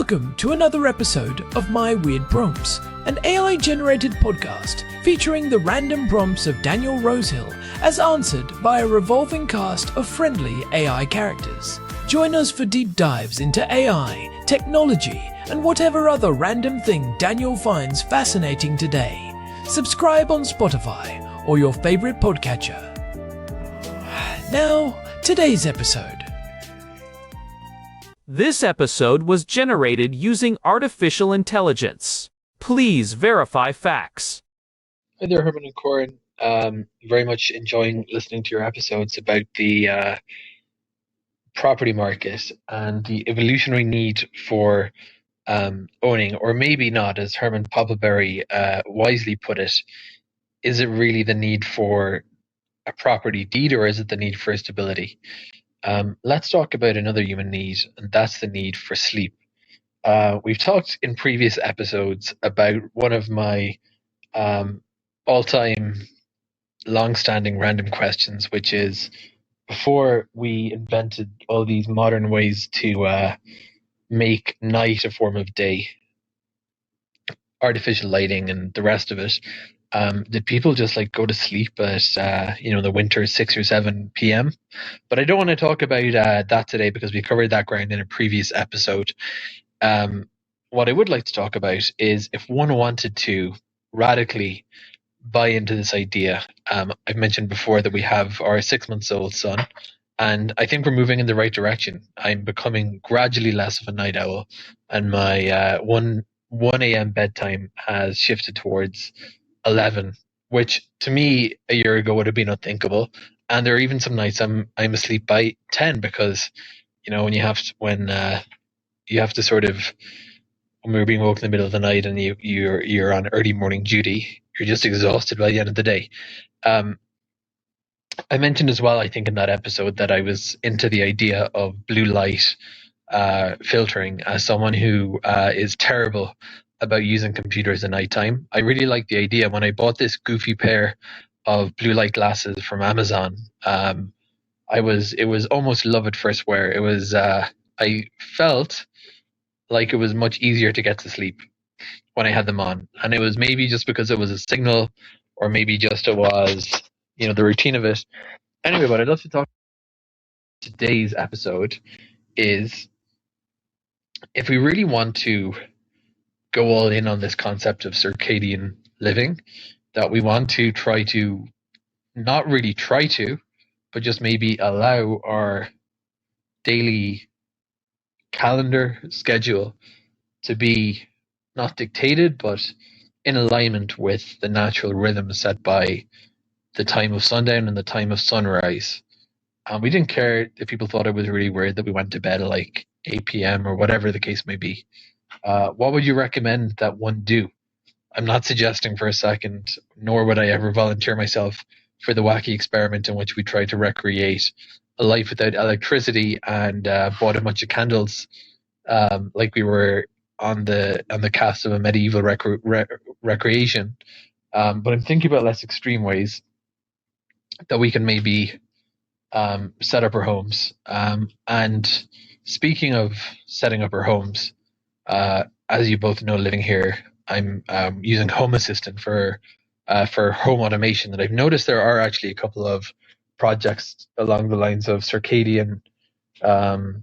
Welcome to another episode of My Weird Prompts, an AI-generated podcast featuring the random prompts of Daniel Rosehill as answered by a revolving cast of friendly AI characters. Join us for deep dives into AI, technology, and whatever other random thing Daniel finds fascinating today. Subscribe on Spotify or your favorite podcatcher. Now, today's episode. This episode was generated using artificial intelligence. Please verify facts. Hi there, Herman and Corn. Very much enjoying listening to your episodes about the property market and the evolutionary need for owning, or maybe not, as Herman Poppleberry wisely put it. Is it really the need for a property deed, or is it the need for stability? Let's talk about another human need, and that's the need for sleep. We've talked in previous episodes about one of my all-time long-standing random questions, which is, before we invented all these modern ways to make night a form of day, artificial lighting and the rest of it, did people just like go to sleep at the winter 6 or 7 p.m.? But I don't want to talk about that today because we covered that ground in a previous episode. What I would like to talk about is if one wanted to radically buy into this idea. I've mentioned before that we have our 6-month-old son, and I think we're moving in the right direction. I'm becoming gradually less of a night owl, and my 1 a.m. bedtime has shifted towards 11, which to me a year ago would have been unthinkable. And there are even some nights I'm asleep by 10 because when you have to sort of, when we're being woken in the middle of the night and you're on early morning duty, you're just exhausted by the end of the day. I mentioned as well, I think in that episode, that I was into the idea of blue light filtering as someone who is terrible about using computers at nighttime. I really like the idea. When I bought this goofy pair of blue light glasses from Amazon, it was almost love at first wear. It was I felt like it was much easier to get to sleep when I had them on, and it was maybe just because it was a signal, or maybe just it was the routine of it. Anyway, what I'd love to talk about today's episode is, if we really want to go all in on this concept of circadian living, that we want to try to, not really try to, but just maybe allow our daily calendar schedule to be not dictated, but in alignment with the natural rhythm set by the time of sundown and the time of sunrise. We didn't care if people thought it was really weird that we went to bed at like 8 p.m. or whatever the case may be. What would you recommend that one do? I'm not suggesting for a second, nor would I ever volunteer myself for the wacky experiment in which we tried to recreate a life without electricity and bought a bunch of candles, like we were on the cast of a medieval recreation. But I'm thinking about less extreme ways that we can maybe set up our homes. And speaking of setting up our homes, as you both know, living here, I'm using Home Assistant for home automation. And I've noticed there are actually a couple of projects along the lines of Circadian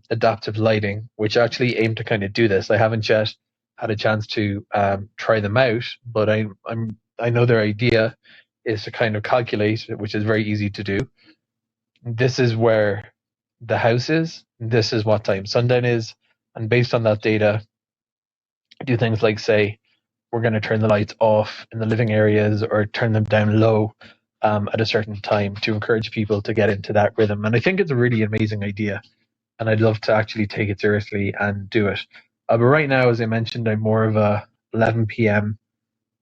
adaptive lighting, which actually aim to kind of do this. I haven't yet had a chance to try them out, but I know their idea is to kind of calculate, which is very easy to do. This is where the house is. This is what time sundown is, and based on that data, do things like say, we're going to turn the lights off in the living areas or turn them down low at a certain time to encourage people to get into that rhythm. And I think it's a really amazing idea, and I'd love to actually take it seriously and do it. But right now, as I mentioned, I'm more of a 11 p.m.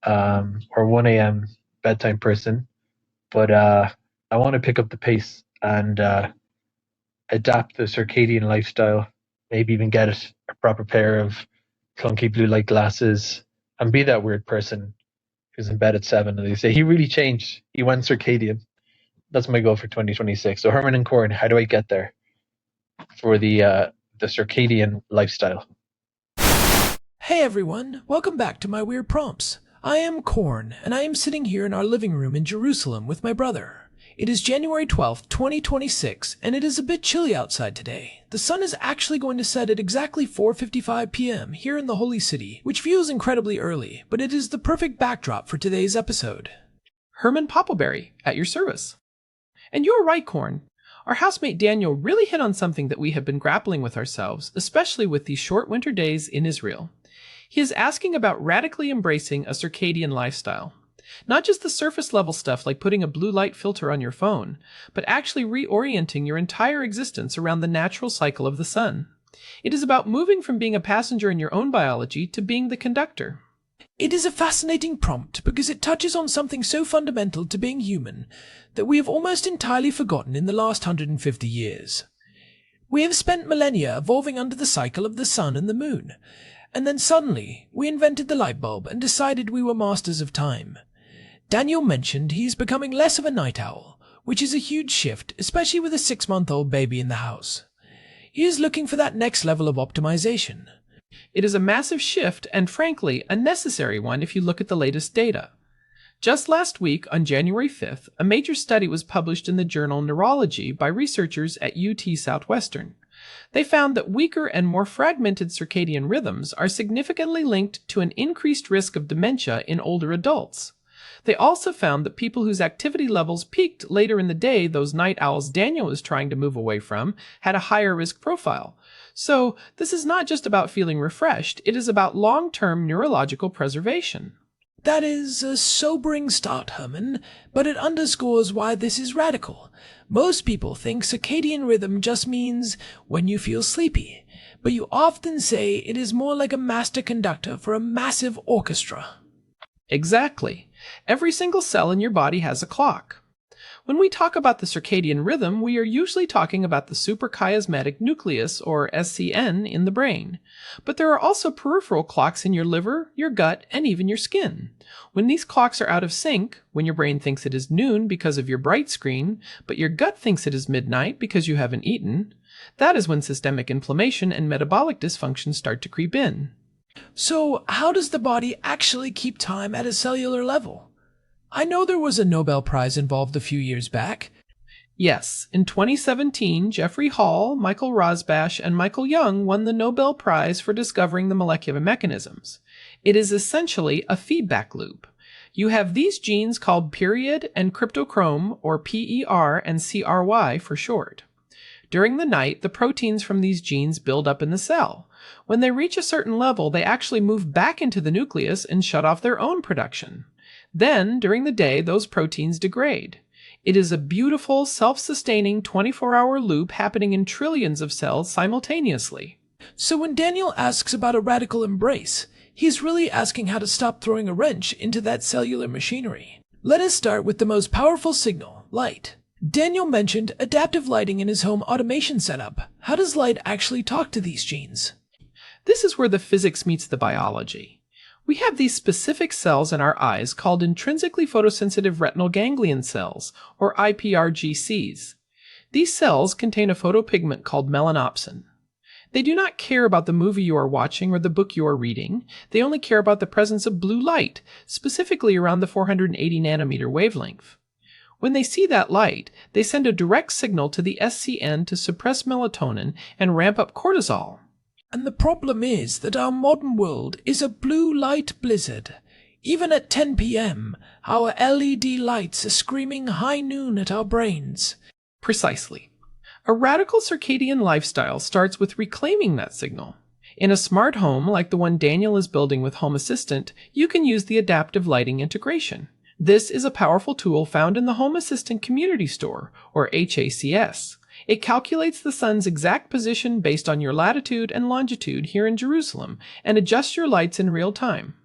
Or 1 a.m. bedtime person, but I want to pick up the pace and adapt the circadian lifestyle, maybe even get a proper pair of clunky blue light glasses and be that weird person who's in bed at 7 and they say he really changed, he went circadian. That's my goal for 2026. So Herman and Corn, how do I get there for the circadian lifestyle? Hey everyone, welcome back to my weird prompts. I am Corn, and I am sitting here in our living room in Jerusalem with my brother. It is January 12th, 2026, and it is a bit chilly outside today. The sun is actually going to set at exactly 4:55 p.m. here in the Holy City, which feels incredibly early, but it is the perfect backdrop for today's episode. Herman Poppleberry, at your service. And you're right, Corn. Our housemate Daniel really hit on something that we have been grappling with ourselves, especially with these short winter days in Israel. He is asking about radically embracing a circadian lifestyle. Not just the surface level stuff like putting a blue light filter on your phone, but actually reorienting your entire existence around the natural cycle of the sun. It is about moving from being a passenger in your own biology to being the conductor. It is a fascinating prompt because it touches on something so fundamental to being human that we have almost entirely forgotten in the last 150 years. We have spent millennia evolving under the cycle of the sun and the moon, and then suddenly we invented the light bulb and decided we were masters of time. Daniel mentioned he is becoming less of a night owl, which is a huge shift, especially with a 6-month-old baby in the house. He is looking for that next level of optimization. It is a massive shift and, frankly, a necessary one if you look at the latest data. Just last week, on January 5th, a major study was published in the journal Neurology by researchers at UT Southwestern. They found that weaker and more fragmented circadian rhythms are significantly linked to an increased risk of dementia in older adults. They also found that people whose activity levels peaked later in the day, those night owls Daniel is trying to move away from, had a higher risk profile. So, this is not just about feeling refreshed, it is about long-term neurological preservation. That is a sobering start, Herman, but it underscores why this is radical. Most people think circadian rhythm just means when you feel sleepy, but you often say it is more like a master conductor for a massive orchestra. Exactly. Every single cell in your body has a clock. When we talk about the circadian rhythm, we are usually talking about the suprachiasmatic nucleus, or SCN, in the brain. But there are also peripheral clocks in your liver, your gut, and even your skin. When these clocks are out of sync, when your brain thinks it is noon because of your bright screen, but your gut thinks it is midnight because you haven't eaten, that is when systemic inflammation and metabolic dysfunction start to creep in. So, how does the body actually keep time at a cellular level? I know there was a Nobel Prize involved a few years back. Yes, in 2017, Jeffrey Hall, Michael Rosbash, and Michael Young won the Nobel Prize for discovering the molecular mechanisms. It is essentially a feedback loop. You have these genes called period and cryptochrome, or PER and CRY for short. During the night, the proteins from these genes build up in the cell. When they reach a certain level, they actually move back into the nucleus and shut off their own production. Then, during the day, those proteins degrade. It is a beautiful, self-sustaining 24-hour loop happening in trillions of cells simultaneously. So when Daniel asks about a radical embrace, he's really asking how to stop throwing a wrench into that cellular machinery. Let us start with the most powerful signal, light. Daniel mentioned adaptive lighting in his home automation setup. How does light actually talk to these genes? This is where the physics meets the biology. We have these specific cells in our eyes called intrinsically photosensitive retinal ganglion cells, or IPRGCs. These cells contain a photopigment called melanopsin. They do not care about the movie you are watching or the book you are reading. They only care about the presence of blue light, specifically around the 480 nanometer wavelength. When they see that light, they send a direct signal to the SCN to suppress melatonin and ramp up cortisol. And the problem is that our modern world is a blue light blizzard. Even at 10 p.m., our LED lights are screaming high noon at our brains. Precisely. A radical circadian lifestyle starts with reclaiming that signal. In a smart home like the one Daniel is building with Home Assistant, you can use the adaptive lighting integration. This is a powerful tool found in the Home Assistant Community Store, or HACS. It calculates the sun's exact position based on your latitude and longitude here in Jerusalem and adjusts your lights in real time.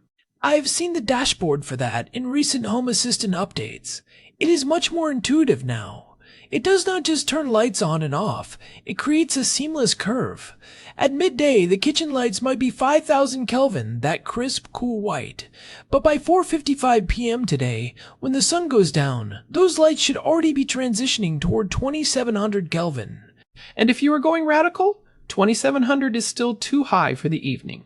I've seen the dashboard for that in recent Home Assistant updates. It is much more intuitive now. It does not just turn lights on and off, it creates a seamless curve. At midday, the kitchen lights might be 5,000 Kelvin, that crisp, cool white. But by 4:55 p.m. today, when the sun goes down, those lights should already be transitioning toward 2,700 Kelvin. And if you are going radical, 2,700 is still too high for the evening.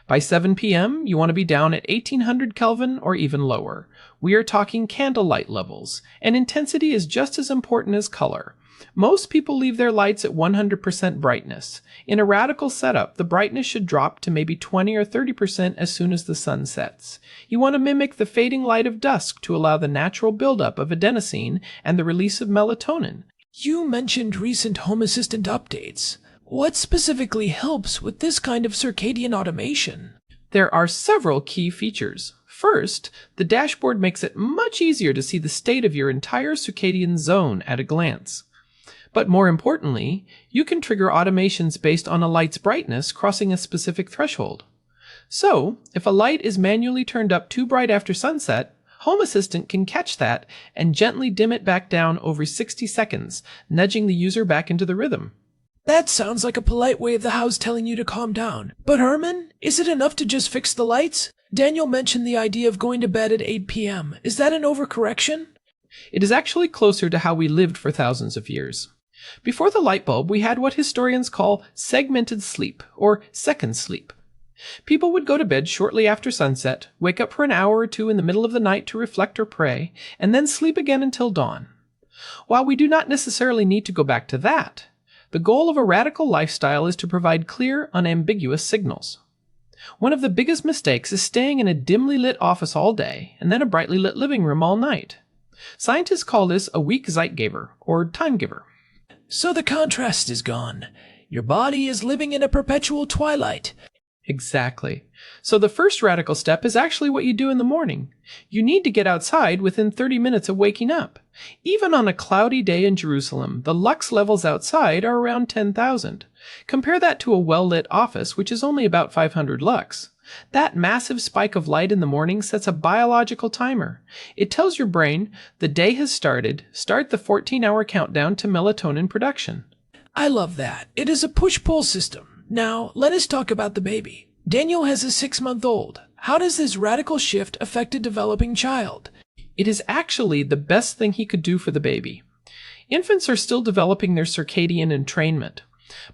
By 7 p.m., you want to be down at 1800 Kelvin or even lower. We are talking candlelight levels, and intensity is just as important as color. Most people leave their lights at 100% brightness. In a radical setup, the brightness should drop to maybe 20 or 30% as soon as the sun sets. You want to mimic the fading light of dusk to allow the natural buildup of adenosine and the release of melatonin. You mentioned recent Home Assistant updates. What specifically helps with this kind of circadian automation? There are several key features. First, the dashboard makes it much easier to see the state of your entire circadian zone at a glance. But more importantly, you can trigger automations based on a light's brightness crossing a specific threshold. So, if a light is manually turned up too bright after sunset, Home Assistant can catch that and gently dim it back down over 60 seconds, nudging the user back into the rhythm. That sounds like a polite way of the house telling you to calm down. But Herman, is it enough to just fix the lights? Daniel mentioned the idea of going to bed at 8 p.m. Is that an overcorrection? It is actually closer to how we lived for thousands of years. Before the light bulb, we had what historians call segmented sleep, or second sleep. People would go to bed shortly after sunset, wake up for an hour or two in the middle of the night to reflect or pray, and then sleep again until dawn. While we do not necessarily need to go back to that, the goal of a radical lifestyle is to provide clear, unambiguous signals. One of the biggest mistakes is staying in a dimly lit office all day and then a brightly lit living room all night. Scientists call this a weak Zeitgeber, or time giver. So the contrast is gone. Your body is living in a perpetual twilight. Exactly. So the first radical step is actually what you do in the morning. You need to get outside within 30 minutes of waking up. Even on a cloudy day in Jerusalem, the lux levels outside are around 10,000. Compare that to a well-lit office, which is only about 500 lux. That massive spike of light in the morning sets a biological timer. It tells your brain the day has started, start the 14-hour countdown to melatonin production. I love that. It is a push-pull system. Now, let us talk about the baby. Daniel has a 6-month-old. How does this radical shift affect a developing child? It is actually the best thing he could do for the baby. Infants are still developing their circadian entrainment.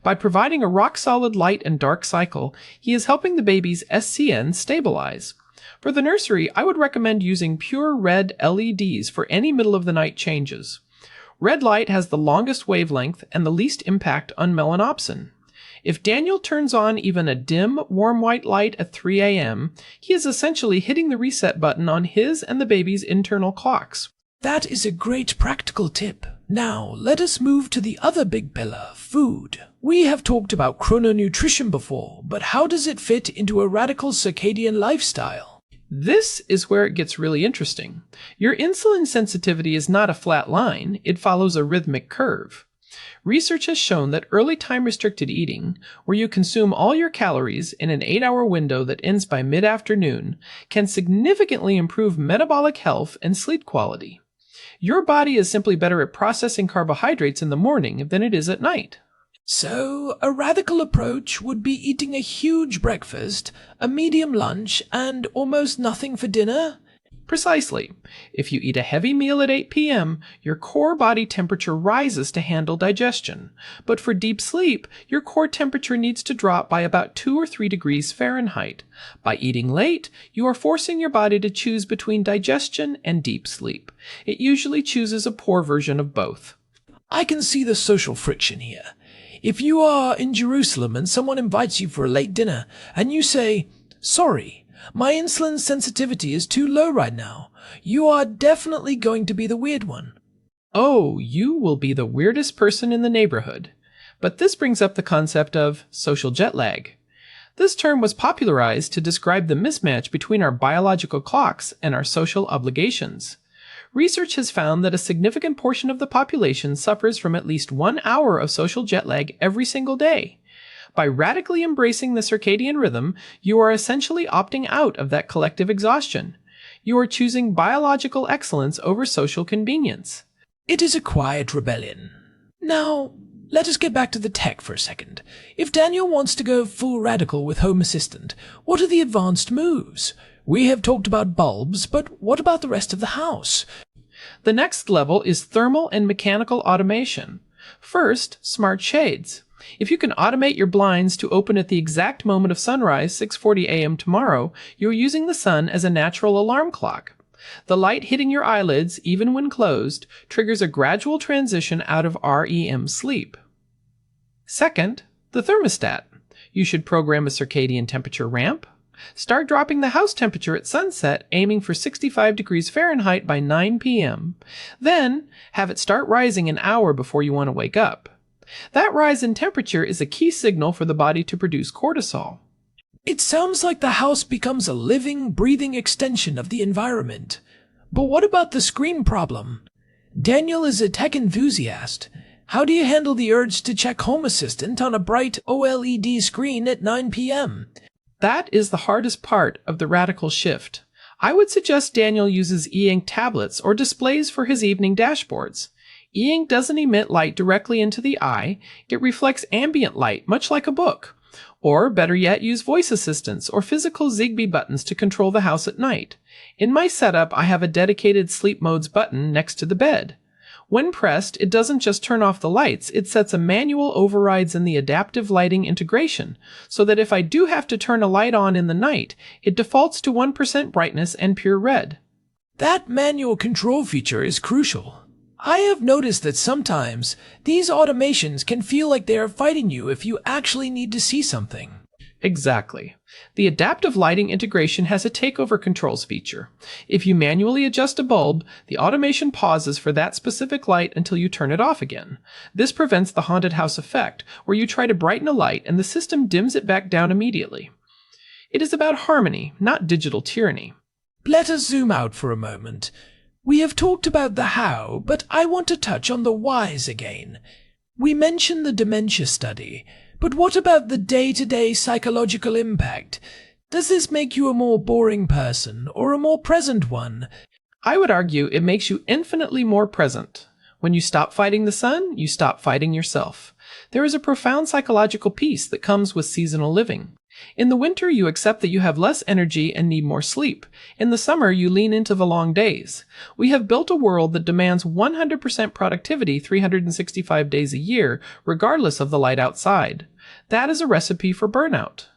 By providing a rock-solid light and dark cycle, he is helping the baby's SCN stabilize. For the nursery, I would recommend using pure red LEDs for any middle-of-the-night changes. Red light has the longest wavelength and the least impact on melanopsin. If Daniel turns on even a dim, warm white light at 3 a.m., he is essentially hitting the reset button on his and the baby's internal clocks. That is a great practical tip. Now, let us move to the other big pillar, food. We have talked about chrononutrition before, but how does it fit into a radical circadian lifestyle? This is where it gets really interesting. Your insulin sensitivity is not a flat line, it follows a rhythmic curve. Research has shown that early time-restricted eating, where you consume all your calories in an 8-hour window that ends by mid-afternoon, can significantly improve metabolic health and sleep quality. Your body is simply better at processing carbohydrates in the morning than it is at night. So, a radical approach would be eating a huge breakfast, a medium lunch, and almost nothing for dinner? Precisely. If you eat a heavy meal at 8 p.m., your core body temperature rises to handle digestion. But for deep sleep, your core temperature needs to drop by about 2 or 3 degrees Fahrenheit. By eating late, you are forcing your body to choose between digestion and deep sleep. It usually chooses a poor version of both. I can see the social friction here. If you are in Jerusalem and someone invites you for a late dinner, and you say, "Sorry, my insulin sensitivity is too low right now," you are definitely going to be the weird one. Oh, you will be the weirdest person in the neighborhood. But this brings up the concept of social jet lag. This term was popularized to describe the mismatch between our biological clocks and our social obligations. Research has found that a significant portion of the population suffers from at least 1 hour of social jet lag every single day. By radically embracing the circadian rhythm, you are essentially opting out of that collective exhaustion. You are choosing biological excellence over social convenience. It is a quiet rebellion. Now, let us get back to the tech for a second. If Daniel wants to go full radical with Home Assistant, what are the advanced moves? We have talked about bulbs, but what about the rest of the house? The next level is thermal and mechanical automation. First, smart shades. If you can automate your blinds to open at the exact moment of sunrise, 6:40 a.m. tomorrow, you're using the sun as a natural alarm clock. The light hitting your eyelids, even when closed, triggers a gradual transition out of REM sleep. Second, the thermostat. You should program a circadian temperature ramp. Start dropping the house temperature at sunset, aiming for 65 degrees Fahrenheit by 9 p.m. Then, have it start rising an hour before you want to wake up. That rise in temperature is a key signal for the body to produce cortisol. It sounds like the house becomes a living, breathing extension of the environment. But what about the screen problem? Daniel is a tech enthusiast. How do you handle the urge to check Home Assistant on a bright OLED screen at 9 p.m.? That is the hardest part of the radical shift. I would suggest Daniel uses e-ink tablets or displays for his evening dashboards. E-ink doesn't emit light directly into the eye. It reflects ambient light, much like a book. Or, better yet, use voice assistants or physical Zigbee buttons to control the house at night. In my setup, I have a dedicated sleep modes button next to the bed. When pressed, it doesn't just turn off the lights, it sets a manual overrides in the adaptive lighting integration, so that if I do have to turn a light on in the night, it defaults to 1% brightness and pure red. That manual control feature is crucial. I have noticed that sometimes these automations can feel like they are fighting you if you actually need to see something. Exactly. The adaptive lighting integration has a takeover controls feature. If you manually adjust a bulb, the automation pauses for that specific light until you turn it off again. This prevents the haunted house effect, where you try to brighten a light and the system dims it back down immediately. It is about harmony, not digital tyranny. Let us zoom out for a moment. We have talked about the how, but I want to touch on the whys again. We mentioned the dementia study, but what about the day-to-day psychological impact? Does this make you a more boring person or a more present one? I would argue it makes you infinitely more present. When you stop fighting the sun, you stop fighting yourself. There is a profound psychological peace that comes with seasonal living. In the winter, you accept that you have less energy and need more sleep. In the summer, you lean into the long days. We have built a world that demands 100% productivity 365 days a year, regardless of the light outside. That is a recipe for burnout.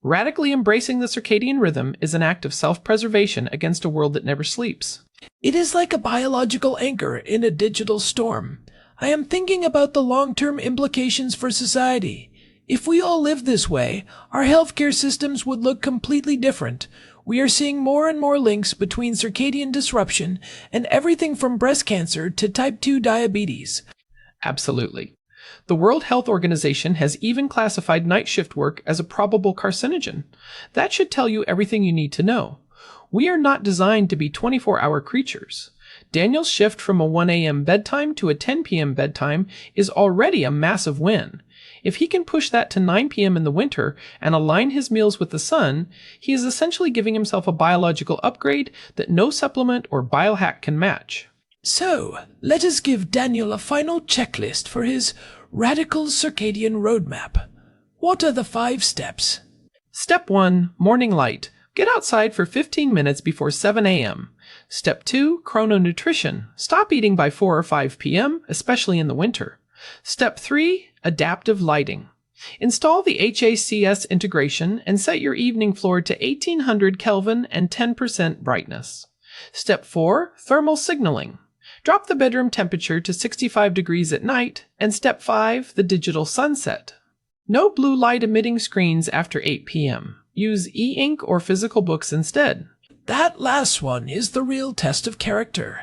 Radically embracing the circadian rhythm is an act of self-preservation against a world that never sleeps. It is like a biological anchor in a digital storm. I am thinking about the long-term implications for society. If we all lived this way, our healthcare systems would look completely different. We are seeing more and more links between circadian disruption and everything from breast cancer to type 2 diabetes. Absolutely. The World Health Organization has even classified night shift work as a probable carcinogen. That should tell you everything you need to know. We are not designed to be 24-hour creatures. Daniel's shift from a 1 a.m. bedtime to a 10 p.m. bedtime is already a massive win. If he can push that to 9 p.m. in the winter and align his meals with the sun, he is essentially giving himself a biological upgrade that no supplement or biohack can match. So, let us give Daniel a final checklist for his radical circadian roadmap. What are the 5 steps? Step 1, morning light. Get outside for 15 minutes before 7 a.m. Step 2, chrononutrition. Stop eating by 4 or 5 p.m., especially in the winter. Step 3, adaptive lighting. Install the HACS integration and set your evening floor to 1800 Kelvin and 10% brightness. Step 4, thermal signaling. Drop the bedroom temperature to 65 degrees at night. And step 5, the digital sunset. No blue light emitting screens after 8 p.m. Use e-ink or physical books instead. That last one is the real test of character.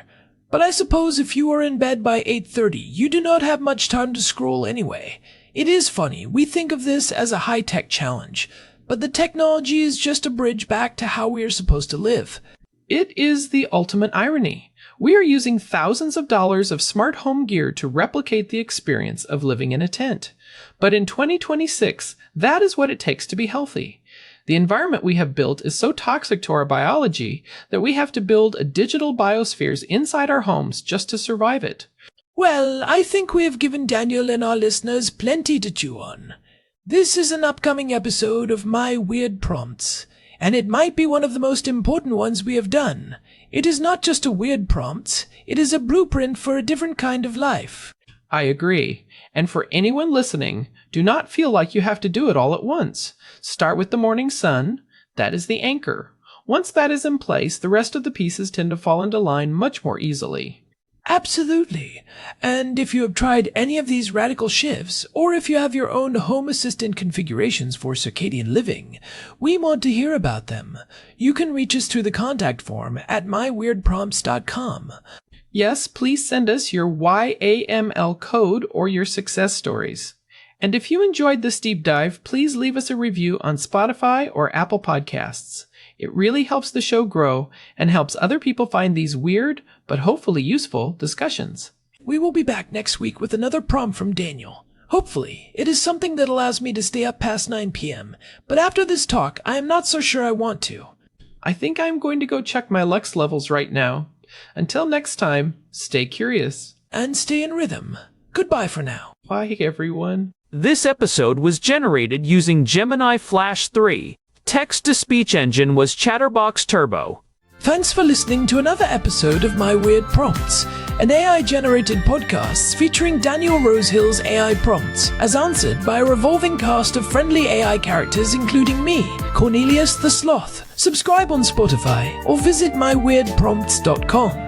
But I suppose if you are in bed by 8:30, you do not have much time to scroll anyway. It is funny, we think of this as a high-tech challenge, but the technology is just a bridge back to how we are supposed to live. It is the ultimate irony. We are using thousands of dollars of smart home gear to replicate the experience of living in a tent. But in 2026, that is what it takes to be healthy. The environment we have built is so toxic to our biology that we have to build a digital biospheres inside our homes just to survive it. Well, I think we have given Daniel and our listeners plenty to chew on. This is an upcoming episode of My Weird Prompts, and it might be one of the most important ones we have done. It is not just a weird prompt, it is a blueprint for a different kind of life. I agree. And for anyone listening, do not feel like you have to do it all at once. Start with the morning sun. That is the anchor. Once that is in place, the rest of the pieces tend to fall into line much more easily. Absolutely. And if you have tried any of these radical shifts, or if you have your own home assistant configurations for circadian living, we want to hear about them. You can reach us through the contact form at myweirdprompts.com. Yes, please send us your YAML code or your success stories. And if you enjoyed this deep dive, please leave us a review on Spotify or Apple Podcasts. It really helps the show grow and helps other people find these weird, but hopefully useful, discussions. We will be back next week with another prompt from Daniel. Hopefully, it is something that allows me to stay up past 9 p.m., but after this talk, I am not so sure I want to. I think I'm going to go check my Lux levels right now. Until next time, stay curious. And stay in rhythm. Goodbye for now. Bye, everyone. This episode was generated using Gemini Flash 3. Text-to-speech engine was Chatterbox Turbo. Thanks for listening to another episode of My Weird Prompts, an AI-generated podcast featuring Daniel Rosehill's AI prompts, as answered by a revolving cast of friendly AI characters including me, Cornelius the Sloth. Subscribe on Spotify or visit myweirdprompts.com.